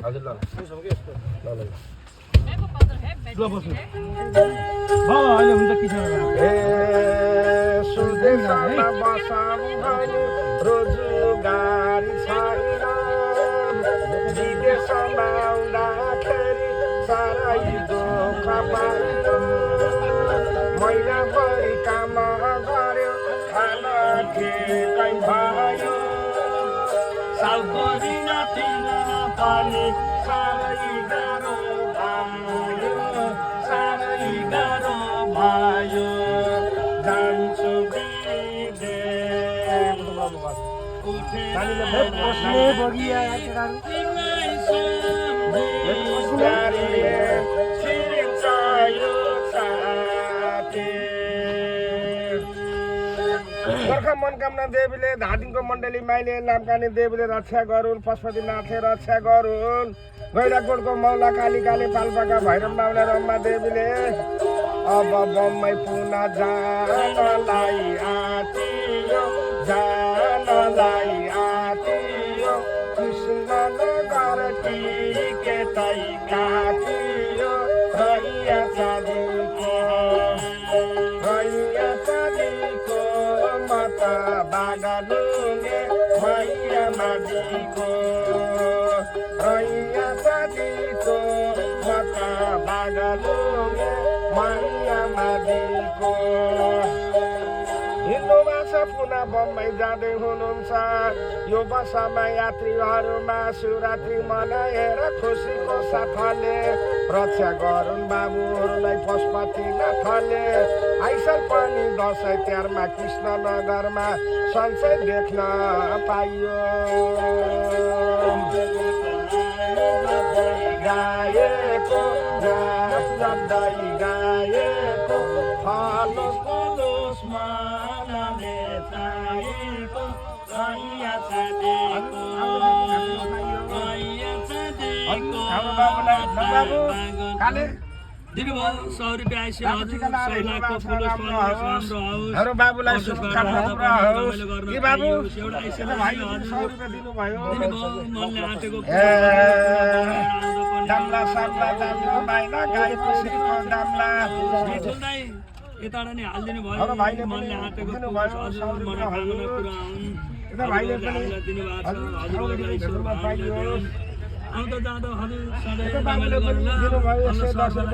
हजुर ल बुझौँ कि यस्तो ल ल ल बस्नु बाबा अहिले हुन्छ किसान हे सुदेशमा बसाउ भने रोजगारी छैन विदेशमा आउँदाखेरि साह्रै दुःख पाइयो महिनाभरि काम गर्यो खाना ठिकै भयो सालको दिन थिन पानी साह्रै गाह्रो भयो साह्रै गाह्रो भयो जान्छु विदेश बस्ने बगिया गोर्खा मनकामना देवीले धादिङको मण्डली माइले लामकाने देवीले रक्षा गरून् पशुपतिनाथले रक्षा गरून् गैराकोटको मौला कालिकाले पाल्पाका भैरव माउला रम्मा देवीले अब बम्मै पुना जानलाई आतियो जानलाई आतियो कृष्णनगर टिकेटै काटियो रैया चाँदीको रैया चाँदीको माता बागलुङ्गे मैया माडीको रैया चाँदीको माता बागलुङ्गे मैया माडीको हिँड्नुमा छ पुनः बम्बई जाँदै हुनुहुन्छ यो बसमा यात्रीहरूमा शिवरात्रि मनाएर खुसीको साथले रक्षा गरून् बाबुहरूलाई पशुपतिनाथले आइसल पनि दसैँ तिहारमा कृष्णनगरमा सन्चै देख्न पाइयो गाएको नाच जप्दै गाएको फलोस फलोस मालाले छाएको रैया छाडेको रैया छाडेको बाबु काले दिनुभयो 100 रुपैयाँ आइसक्यो हजुर 100 लाखको फुलोस राम्रो होस् हाम्रो बाबुलाई शुभकामना पुरा होस् के बाबु एउटा आइसक्यो भाइले 100 रुपैयाँ दिनुभयो दिनुभयो मनले आँटेको दामला सामला दामला बाइना गाई पसिको दामला ठुल्दै यताबाट नि हालिदिनु भयो हाम्रो भाइले मनले आँटेको दिनुभयो हजुर मनोकामना पुरा हुन् यता भाइले पनि दिनुभएको छ हजुरलाई हजुरलाई पाइयो आउँदा जाँदा हजुर यता सधैँ बाबुले पनि दिनुभयो 110